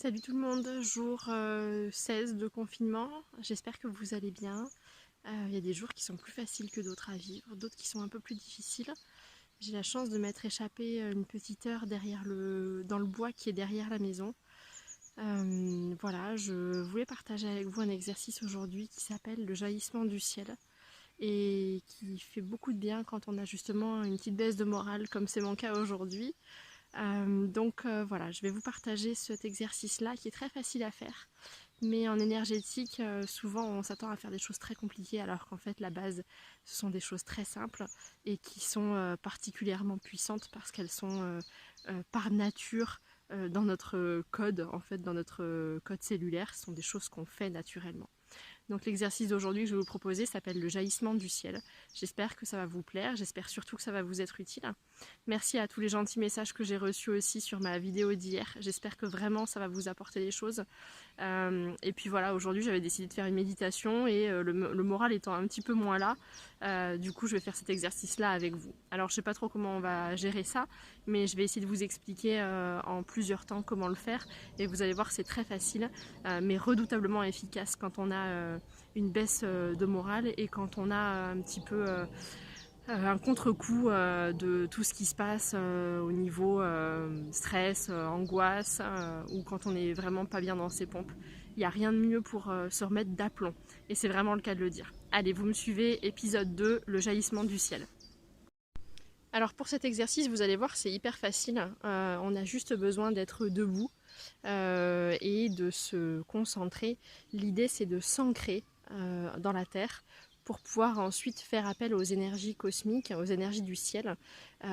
Salut tout le monde, jour 16 de confinement, j'espère que vous allez bien. Il y a des jours qui sont plus faciles que d'autres à vivre, d'autres qui sont un peu plus difficiles. J'ai la chance de m'être échappée une petite heure dans le bois qui est derrière la maison. Voilà, je voulais partager avec vous un exercice aujourd'hui qui s'appelle le jaillissement du ciel et qui fait beaucoup de bien quand on a justement une petite baisse de morale comme c'est mon cas aujourd'hui. Voilà, je vais vous partager cet exercice-là qui est très facile à faire. Mais en énergétique, souvent on s'attend à faire des choses très compliquées alors qu'en fait la base, ce sont des choses très simples et qui sont particulièrement puissantes parce qu'elles sont par nature dans notre code, en fait dans notre code cellulaire, ce sont des choses qu'on fait naturellement. Donc l'exercice d'aujourd'hui que je vais vous proposer s'appelle le jaillissement du ciel. J'espère que ça va vous plaire, j'espère surtout que ça va vous être utile. Merci à tous les gentils messages que j'ai reçus aussi sur ma vidéo d'hier. J'espère que vraiment ça va vous apporter des choses. Et puis voilà, aujourd'hui j'avais décidé de faire une méditation et le moral étant un petit peu moins là, du coup je vais faire cet exercice-là avec vous. Alors je sais pas trop comment on va gérer ça, mais je vais essayer de vous expliquer en plusieurs temps comment le faire. Et vous allez voir, c'est très facile, mais redoutablement efficace quand on a une baisse de morale et quand on a un petit peu un contre-coup de tout ce qui se passe au niveau stress, angoisse, ou quand on est vraiment pas bien dans ses pompes. Il n'y a rien de mieux pour se remettre d'aplomb. Et c'est vraiment le cas de le dire. Allez, vous me suivez, épisode 2, le jaillissement du ciel. Alors pour cet exercice, vous allez voir, c'est hyper facile. On a juste besoin d'être debout et de se concentrer. L'idée, c'est de s'ancrer dans la terre pour pouvoir ensuite faire appel aux énergies cosmiques, aux énergies du ciel,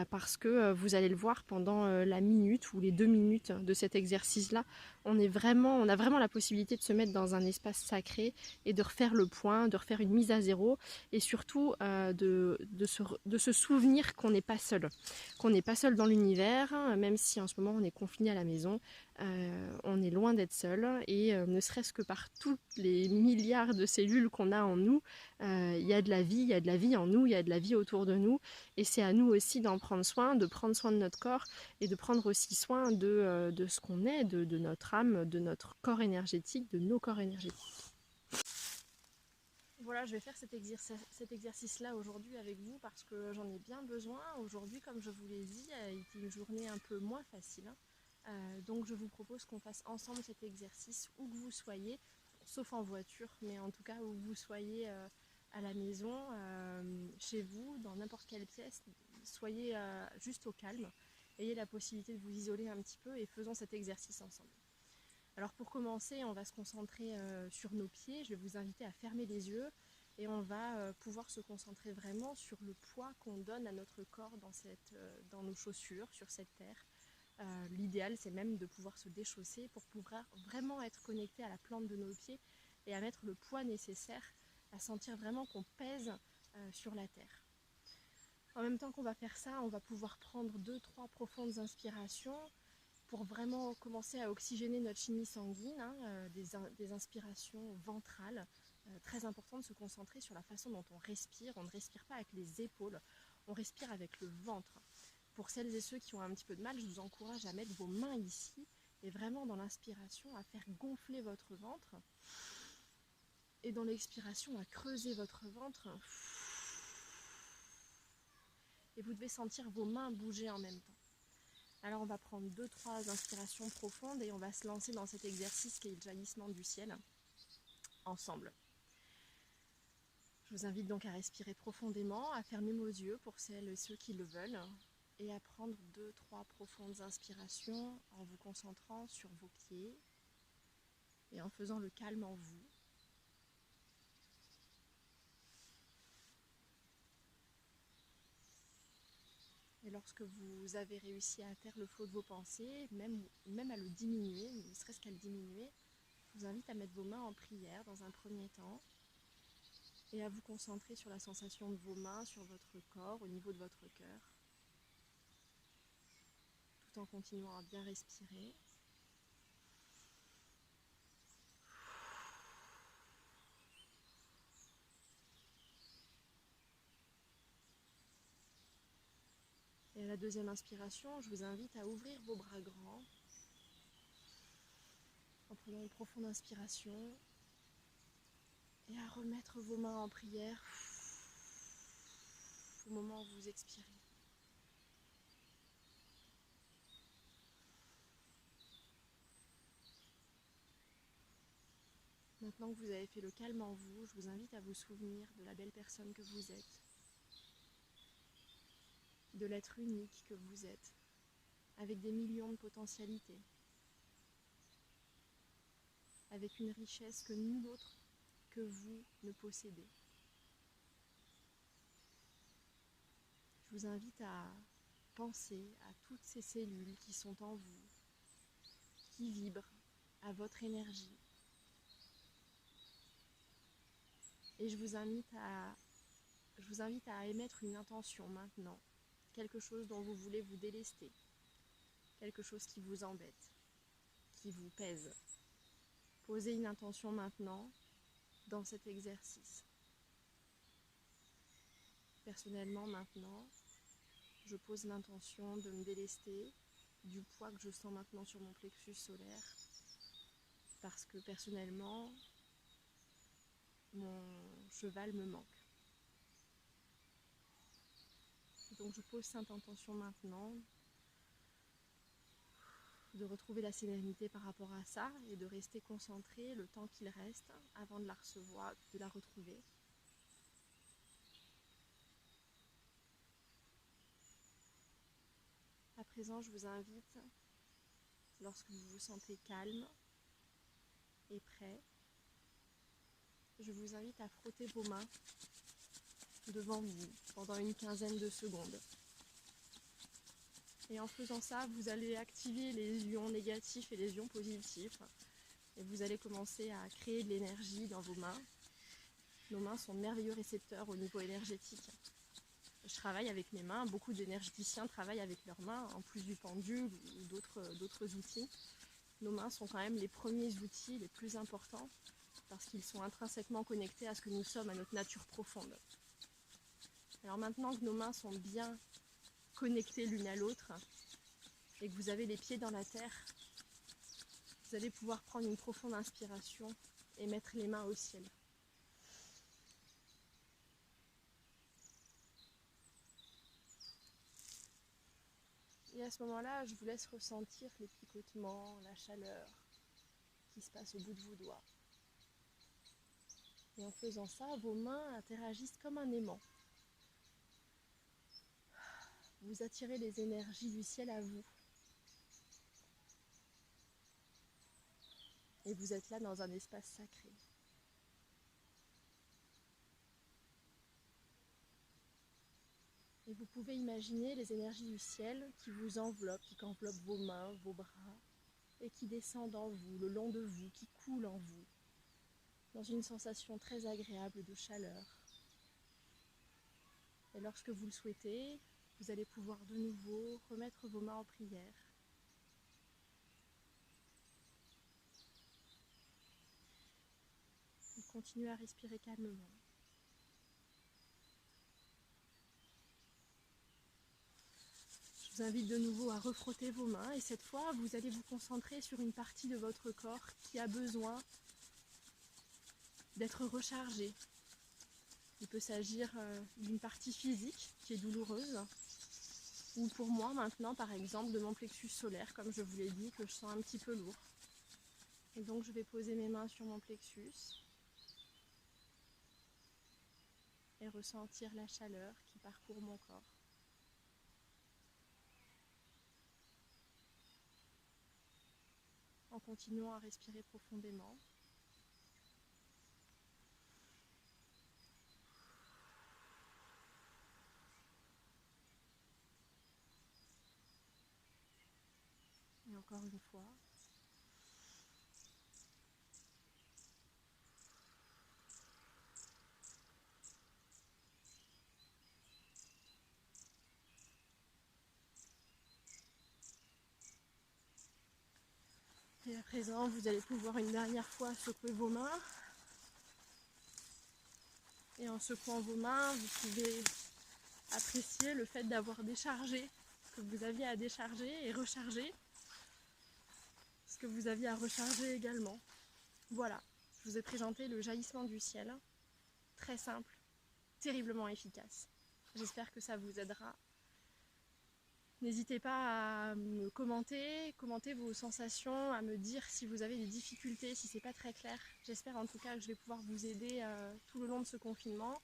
parce que vous allez le voir pendant la minute ou les 2 minutes de cet exercice-là, on a vraiment la possibilité de se mettre dans un espace sacré et de refaire le point, de refaire une mise à zéro et surtout de se souvenir qu'on n'est pas seul dans l'univers, même si en ce moment on est confiné à la maison. On est loin d'être seul et ne serait-ce que par tous les milliards de cellules qu'on a en nous, il y a de la vie, il y a de la vie en nous, il y a de la vie autour de nous et c'est à nous aussi d'en prendre soin, de prendre soin de notre corps et de prendre aussi soin de ce qu'on est, de notre âme, de notre corps énergétique, de nos corps énergétiques. Voilà, je vais faire cet exercice-là aujourd'hui avec vous parce que j'en ai bien besoin. Aujourd'hui, comme je vous l'ai dit, a été une journée un peu moins facile. Donc je vous propose qu'on fasse ensemble cet exercice où que vous soyez, sauf en voiture, mais en tout cas où vous soyez à la maison, chez vous, dans n'importe quelle pièce, soyez juste au calme, ayez la possibilité de vous isoler un petit peu et faisons cet exercice ensemble. Alors pour commencer, on va se concentrer sur nos pieds. Je vais vous inviter à fermer les yeux et on va pouvoir se concentrer vraiment sur le poids qu'on donne à notre corps dans nos chaussures, sur cette terre. L'idéal, c'est même de pouvoir se déchausser pour pouvoir vraiment être connecté à la plante de nos pieds et à mettre le poids nécessaire, à sentir vraiment qu'on pèse sur la terre. En même temps qu'on va faire ça, on va pouvoir prendre 2-3 profondes inspirations pour vraiment commencer à oxygéner notre chimie sanguine, des inspirations ventrales. Très important de se concentrer sur la façon dont on respire. On ne respire pas avec les épaules, on respire avec le ventre. Pour celles et ceux qui ont un petit peu de mal, je vous encourage à mettre vos mains ici et vraiment dans l'inspiration à faire gonfler votre ventre et dans l'expiration à creuser votre ventre. Et vous devez sentir vos mains bouger en même temps. Alors on va prendre 2-3 inspirations profondes et on va se lancer dans cet exercice qui est le jaillissement du ciel ensemble. Je vous invite donc à respirer profondément, à fermer vos yeux pour celles et ceux qui le veulent et à prendre 2-3 profondes inspirations en vous concentrant sur vos pieds et en faisant le calme en vous. Et lorsque vous avez réussi à taire le flot de vos pensées, même à le diminuer, ne serait-ce qu'à le diminuer, je vous invite à mettre vos mains en prière dans un premier temps et à vous concentrer sur la sensation de vos mains, sur votre corps, au niveau de votre cœur, tout en continuant à bien respirer. Et à la deuxième inspiration, je vous invite à ouvrir vos bras grands Prenons une profonde inspiration et à remettre vos mains en prière au moment où vous expirez. Maintenant que vous avez fait le calme en vous, je vous invite à vous souvenir de la belle personne que vous êtes, de l'être unique que vous êtes, avec des millions de potentialités, avec une richesse que nul autre que vous ne possédez. Je vous invite à penser à toutes ces cellules qui sont en vous, qui vibrent à votre énergie. Et je vous invite à émettre une intention maintenant, quelque chose dont vous voulez vous délester, quelque chose qui vous embête, qui vous pèse. Posez une intention maintenant dans cet exercice. Personnellement maintenant, je pose l'intention de me délester du poids que je sens maintenant sur mon plexus solaire, parce que personnellement, mon cheval me manque. Donc je pose cette intention maintenant de retrouver la sérénité par rapport à ça et de rester concentré le temps qu'il reste avant de la recevoir, de la retrouver. À présent, je vous invite, lorsque vous vous sentez calme et prêt, je vous invite à frotter vos mains devant vous pendant une quinzaine de secondes. Et en faisant ça, vous allez activer les ions négatifs et les ions positifs. Et vous allez commencer à créer de l'énergie dans vos mains. Nos mains sont de merveilleux récepteurs au niveau énergétique. Je travaille avec mes mains, beaucoup d'énergéticiens travaillent avec leurs mains, en plus du pendule ou d'autres outils. Nos mains sont quand même les premiers outils les plus importants parce qu'ils sont intrinsèquement connectés à ce que nous sommes, à notre nature profonde. Alors maintenant que nos mains sont bien connectées l'une à l'autre et que vous avez les pieds dans la terre, vous allez pouvoir prendre une profonde inspiration et mettre les mains au ciel. Et à ce moment-là, je vous laisse ressentir les picotements, la chaleur qui se passe au bout de vos doigts. Et en faisant ça, vos mains interagissent comme un aimant. Vous attirez les énergies du ciel à vous. Et vous êtes là dans un espace sacré. Et vous pouvez imaginer les énergies du ciel qui vous enveloppent, qui enveloppent vos mains, vos bras, et qui descendent en vous, le long de vous, qui coulent en vous, dans une sensation très agréable de chaleur. Et lorsque vous le souhaitez, vous allez pouvoir de nouveau remettre vos mains en prière. Et continuez à respirer calmement. Je vous invite de nouveau à refrotter vos mains et cette fois, vous allez vous concentrer sur une partie de votre corps qui a besoin d'être rechargée. Il peut s'agir d'une partie physique qui est douloureuse ou pour moi maintenant par exemple de mon plexus solaire comme je vous l'ai dit que je sens un petit peu lourd. Et donc je vais poser mes mains sur mon plexus et ressentir la chaleur qui parcourt mon corps. En continuant à respirer profondément. Et encore une fois. Et à présent, vous allez pouvoir une dernière fois secouer vos mains. Et en secouant vos mains, vous pouvez apprécier le fait d'avoir déchargé ce que vous aviez à décharger et recharger ce que vous aviez à recharger également. Voilà, je vous ai présenté le jaillissement du ciel, très simple, terriblement efficace. J'espère que ça vous aidera. N'hésitez pas à me commenter vos sensations, à me dire si vous avez des difficultés, si c'est pas très clair. J'espère en tout cas que je vais pouvoir vous aider tout le long de ce confinement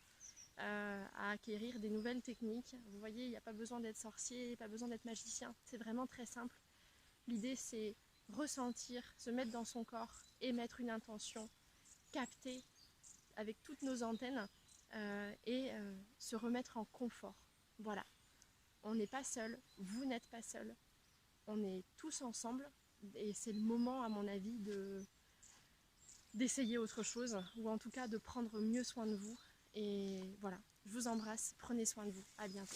à acquérir des nouvelles techniques. Vous voyez, il n'y a pas besoin d'être sorcier, pas besoin d'être magicien, c'est vraiment très simple. L'idée c'est ressentir, se mettre dans son corps, émettre une intention, capter avec toutes nos antennes et se remettre en confort. Voilà. On n'est pas seul, vous n'êtes pas seul, on est tous ensemble et c'est le moment à mon avis d'essayer autre chose ou en tout cas de prendre mieux soin de vous et voilà, je vous embrasse, prenez soin de vous, à bientôt.